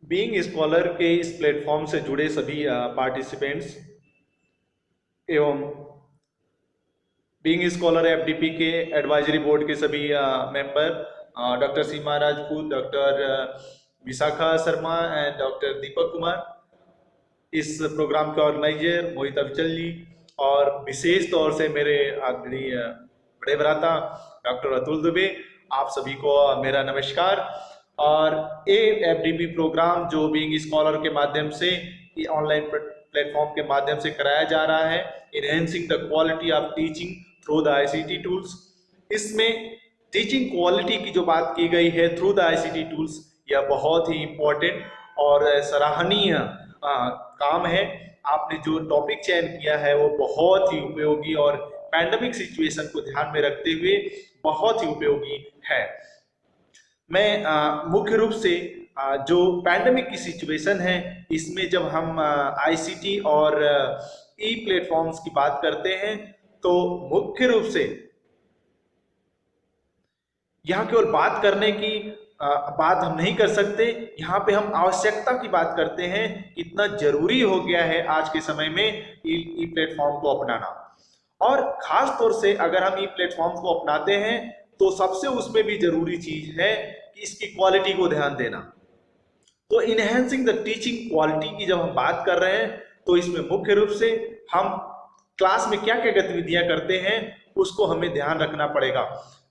Being scholar के इस platform से जुड़े सभी पार्टिसिपेंट्स एवं बीइंग स्कॉलर एफडीपी के एडवाइजरी बोर्ड के सभी member, doctor Seema Rajput, doctor Vishakha Sharma and doctor Deepak Kumar, इस प्रोग्राम के ऑर्गेनाइजर मोहित अविचल जी, और विशेष तौर से मेरे आदरणीय बड़े भ्राता डॉक्टर अतुल दुबे, आप सभी को मेरा नमस्कार। और ये एफडीपी प्रोग्राम जो बीइंग स्कॉलर के माध्यम से ऑनलाइन प्लेटफॉर्म के माध्यम से कराया जा रहा है, enhancing the quality of teaching through the ICT tools. इसमें टीचिंग क्वालिटी की जो बात की गई है थ्रू द आईसीटी टूल्स, यह बहुत ही इम्पोर्टेंट और सराहनीय काम है। आपने जो टॉपिक चयन किया है वो बहुत ही उपयोगी और पैंडेमिक सिचुएशन को ध्यान में रखते हुए बहुत ही उपयोगी है। मैं मुख्य रूप से जो पैंडेमिक की सिचुएशन है, इसमें जब हम आईसीटी और ई प्लेटफॉर्म्स की बात करते हैं तो मुख्य रूप से यहाँ केवल बात करने की बात हम नहीं कर सकते, यहाँ पे हम आवश्यकता की बात करते हैं। कितना जरूरी हो गया है आज के समय में ई प्लेटफॉर्म को अपनाना, और खास तौर से अगर हम ई प्लेटफॉर्म को अपनाते हैं तो सबसे उसमें भी जरूरी चीज है कि इसकी क्वालिटी को ध्यान देना। तो इनहेंसिंग द टीचिंग क्वालिटी की जब हम बात कर रहे हैं तो इसमें मुख्य रूप से हम क्लास में क्या क्या गतिविधियां करते हैं उसको हमें ध्यान रखना पड़ेगा।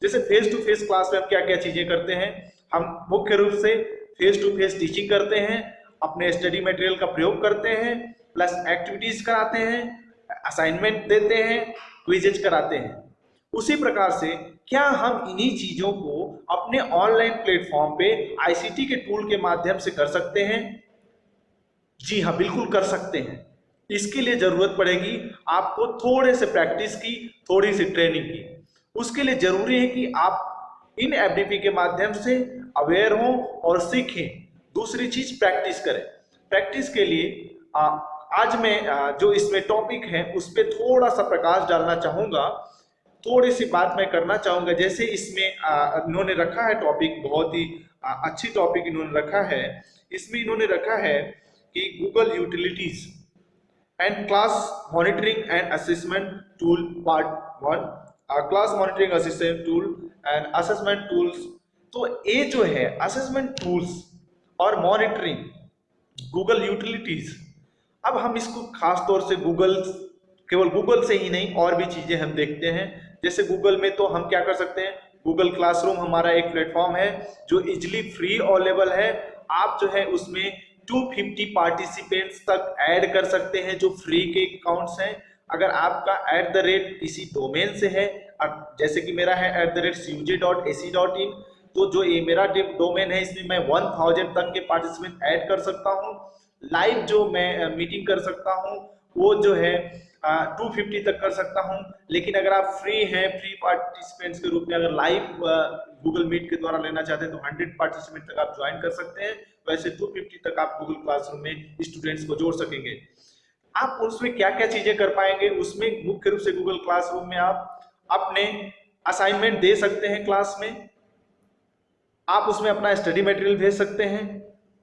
जैसे फेस टू फेस क्लास में हम क्या क्या चीजें करते हैं, हम मुख्य रूप से फेस टू फेस टीचिंग करते हैं, अपने स्टडी मटेरियल का प्रयोग करते हैं, प्लस एक्टिविटीज कराते हैं, असाइनमेंट देते हैं, क्विजेज कराते हैं। उसी प्रकार से क्या हम इन्हीं चीजों को अपने ऑनलाइन प्लेटफॉर्म पे आईसीटी के टूल के माध्यम से कर सकते हैं? जी हाँ, बिल्कुल कर सकते हैं। इसके लिए जरूरत पड़ेगी आपको थोड़े से प्रैक्टिस की, थोड़ी सी ट्रेनिंग की। उसके लिए जरूरी है कि आप इन एफडीपी के माध्यम से अवेयर हों और सीखें। दूसरी चीज प्रैक्टिस करें। प्रैक्टिस के लिए आज मैं जो इसमें टॉपिक है उस पर थोड़ा सा प्रकाश डालना चाहूंगा, थोड़ी सी बात मैं करना चाहूंगा। जैसे इसमें इन्होंने रखा है टॉपिक, बहुत ही अच्छी टॉपिक इन्होंने रखा है। इसमें इन्होंने रखा है कि Google utilities and class monitoring and assessment tool part 1, class monitoring assistant tool and assessment tools. तो ये जो है असेसमेंट टूल्स और मॉनिटरिंग गूगल यूटिलिटीज, अब हम इसको खास तौर से गूगल, केवल गूगल से ही नहीं और भी चीजें हम देखते हैं। जैसे गूगल में तो हम क्या कर सकते हैं, गूगल क्लासरूम हमारा एक प्लेटफॉर्म है जो इजिली फ्री अवेलेबल है। आप जो है उसमें 250 पार्टिसिपेंट्स तक ऐड कर सकते हैं जो फ्री के अकाउंट्स हैं। अगर आपका @ किसी डोमेन से है, जैसे कि मेरा है @cuj.ac.in, तो जो ये मेरा डोमेन है इसमें मैं 1000 तक के पार्टिसिपेंट ऐड कर सकता हूँ। लाइव जो मैं मीटिंग कर सकता हूँ वो जो है 250 तक कर सकता हूँ। लेकिन अगर आप फ्री हैं, फ्री पार्टिसिपेंट्स के रूप में अगर लाइव गूगल मीट के द्वारा लेना चाहते हैं तो 100 पार्टिसिपेंट तक आप ज्वाइन कर सकते हैं। वैसे 250 तक आप गूगल क्लासरूम में स्टूडेंट्स को जोड़ सकेंगे। आप उसमें क्या क्या चीजें कर पाएंगे, उसमें मुख्य रूप से गूगल क्लासरूम में आप अपने असाइनमेंट दे सकते हैं क्लास में, आप उसमें अपना स्टडी मटेरियल भेज सकते हैं,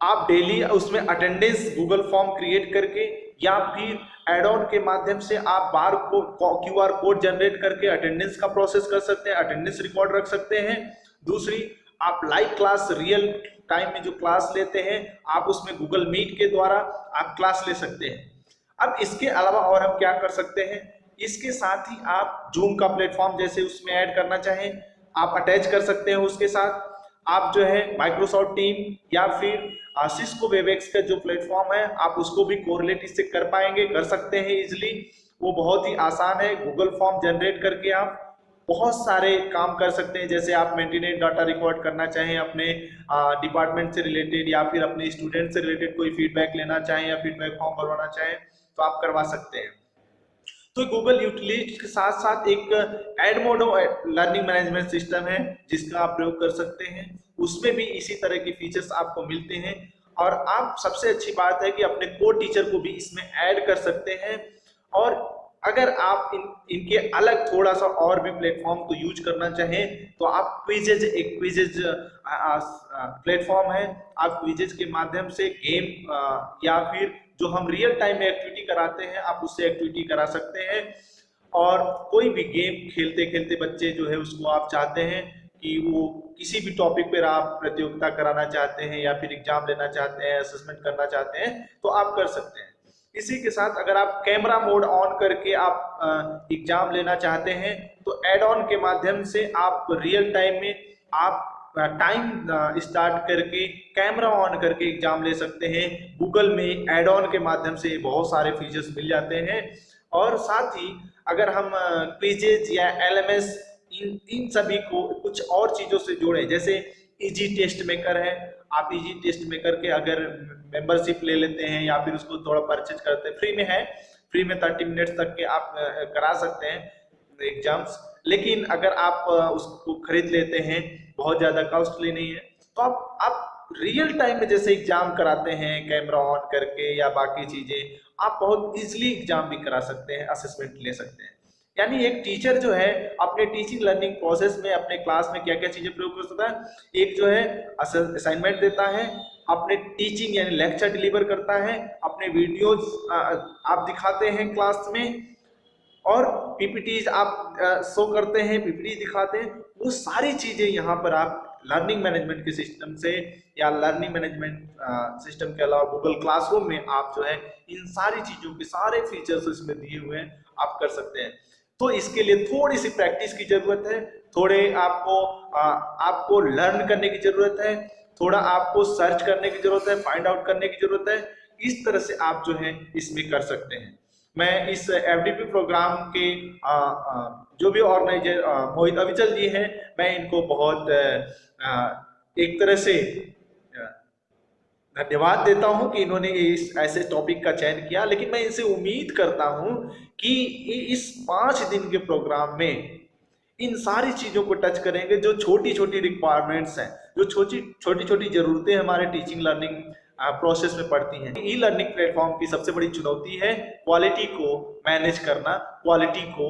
आप डेली उसमें अटेंडेंस गूगल फॉर्म क्रिएट करके या फिर एड ऑन के माध्यम से आप बार क्यूआर कोड जनरेट करके अटेंडेंस का प्रोसेस कर सकते हैं, अटेंडेंस रिकॉर्ड रख सकते हैं। दूसरी, आप लाइव क्लास रियल टाइम में जो क्लास लेते हैं आप उसमें गूगल मीट के द्वारा आप क्लास ले सकते हैं। अब इसके अलावा और हम क्या कर सकते हैं, इसके साथ ही आप जूम का प्लेटफॉर्म जैसे उसमें ऐड करना चाहें आप अटैच कर सकते हैं। उसके साथ आप जो है माइक्रोसॉफ्ट टीम या फिर सिस्को वेबएक्स का जो प्लेटफॉर्म है आप उसको भी कोरिलेट इससे कर पाएंगे, कर सकते हैं इजिली। वो बहुत ही आसान है। गूगल फॉर्म जनरेट करके आप बहुत सारे काम कर सकते हैं। जैसे आप मेंटेनेंस डाटा रिकॉर्ड करना चाहें अपने डिपार्टमेंट से रिलेटेड या फिर अपने स्टूडेंट से रिलेटेड कोई फीडबैक लेना चाहें या फीडबैक फॉर्म भरवाना चाहें तो आप करवा सकते हैं। तो गूगल यूटिलिटी के साथ साथ एक एडमोडो लर्निंग मैनेजमेंट सिस्टम है जिसका आप प्रयोग कर सकते हैं। उसमें भी इसी तरह के फीचर्स आपको मिलते हैं और आप सबसे अच्छी बात है कि अपने को टीचर को भी इसमें ऐड कर सकते हैं। और अगर आप इनके अलग थोड़ा सा और भी प्लेटफॉर्म को यूज करना चाहें तो आप क्विजेज, एक क्विजेज प्लेटफॉर्म है, आप क्विजेज के माध्यम से गेम या फिर जो हम रियल टाइम में एक्टिविटी कराते हैं आप उससे एक्टिविटी करा सकते हैं। और कोई भी गेम खेलते खेलते बच्चे जो है उसको आप चाहते हैं कि वो किसी भी टॉपिक पर आप प्रतियोगिता कराना चाहते हैं या फिर एग्जाम लेना चाहते हैं, असेसमेंट करना चाहते हैं तो आप कर सकते हैं। इसी के साथ अगर आप कैमरा मोड ऑन करके आप एग्जाम लेना चाहते हैं तो एड ऑन के माध्यम से आप रियल टाइम में आप टाइम स्टार्ट करके कैमरा ऑन करके एग्जाम ले सकते हैं। गूगल में एड ऑन के माध्यम से बहुत सारे फीचर्स मिल जाते हैं। और साथ ही अगर हम क्विजेज या एलएमएस इन सभी को कुछ और चीजों से जोड़ें, जैसे इजी टेस्ट मेकर है, आप इजी टेस्ट मेकर के अगर मेंबरशिप ले लेते हैं या फिर उसको थोड़ा परचेज करते हैं, फ्री में है, फ्री में 30 मिनट्स तक के आप करा सकते हैं एग्जाम्स। लेकिन अगर आप उसको खरीद लेते हैं, बहुत ज्यादा कॉस्टली नहीं है, तो आप रियल टाइम में जैसे एग्जाम कराते हैं कैमरा ऑन करके या बाकी चीजें, आप बहुत इजीली एग्जाम भी करा सकते हैं, असेसमेंट ले सकते हैं। यानी एक टीचर जो है अपने टीचिंग लर्निंग प्रोसेस में अपने क्लास में क्या क्या चीजें प्रयोग कर सकता है, एक जो है असाइनमेंट देता है, अपने टीचिंग यानी लेक्चर डिलीवर करता है, अपने वीडियोज आप दिखाते हैं क्लास में, और पीपीटीज आप शो करते हैं, पीपीटी दिखाते हैं, वो सारी चीजें यहाँ पर आप लर्निंग मैनेजमेंट के सिस्टम से या लर्निंग मैनेजमेंट सिस्टम के अलावा गूगल क्लासरूम में आप जो है इन सारी चीजों के सारे फीचर्स इसमें दिए हुए हैं, आप कर सकते हैं। तो इसके लिए थोड़ी सी प्रैक्टिस की जरूरत है, थोड़े आपको लर्न करने की जरूरत है, थोड़ा आपको सर्च करने की जरूरत है, फाइंड आउट करने की जरूरत है। इस तरह से आप जो है इसमें कर सकते हैं। मैं इस एफडीपी प्रोग्राम के जो भी ऑर्गेनाइजर मोहित अविचल जी हैं, मैं इनको बहुत एक तरह से धन्यवाद देता हूं कि इन्होंने इस ऐसे टॉपिक का चयन किया। लेकिन मैं इनसे उम्मीद करता हूं कि इस 5 दिन के प्रोग्राम में इन सारी चीजों को टच करेंगे, जो छोटी छोटी रिक्वायरमेंट्स हैं, जो छोटी छोटी जरूरतें हमारे टीचिंग लर्निंग प्रोसेस में पड़ती हैं। ई लर्निंग प्लेटफॉर्म की सबसे बड़ी चुनौती है क्वालिटी को मैनेज करना, क्वालिटी को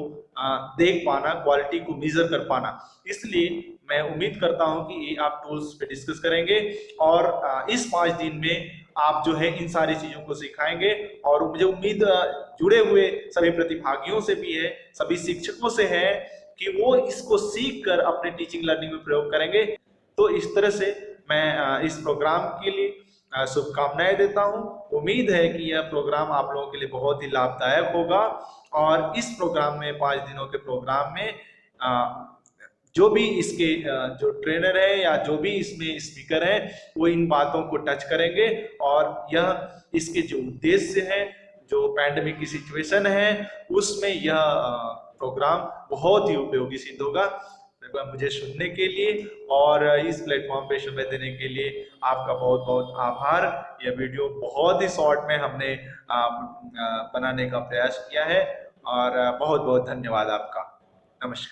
देख पाना, क्वालिटी को मेजर कर पाना। इसलिए मैं उम्मीद करता हूं कि ये आप टूल्स पे डिस्कस करेंगे और इस 5 दिन में आप जो है इन सारी चीजों को सिखाएंगे। और मुझे उम्मीद जुड़े हुए सभी प्रतिभागियों से भी है, सभी शिक्षकों से है कि वो इसको सीख कर अपने टीचिंग लर्निंग में प्रयोग करेंगे। तो इस तरह से मैं इस प्रोग्राम के लिए शुभकामनाएं देता हूं। उम्मीद है कि यह प्रोग्राम आप लोगों के लिए बहुत ही लाभदायक होगा। और इस प्रोग्राम में 5 दिनों के प्रोग्राम में जो भी इसके जो ट्रेनर है या जो भी इसमें स्पीकर है वो इन बातों को टच करेंगे। और यह इसके जो उद्देश्य है, जो पैंडेमिक की सिचुएशन है उसमें यह प्रोग्राम बहुत ही उपयोगी सिद्ध होगा। मुझे सुनने के लिए और इस प्लेटफॉर्म पे समय देने के लिए आपका बहुत बहुत आभार। यह वीडियो बहुत ही शॉर्ट में हमने बनाने का प्रयास किया है और बहुत बहुत धन्यवाद आपका। नमस्कार।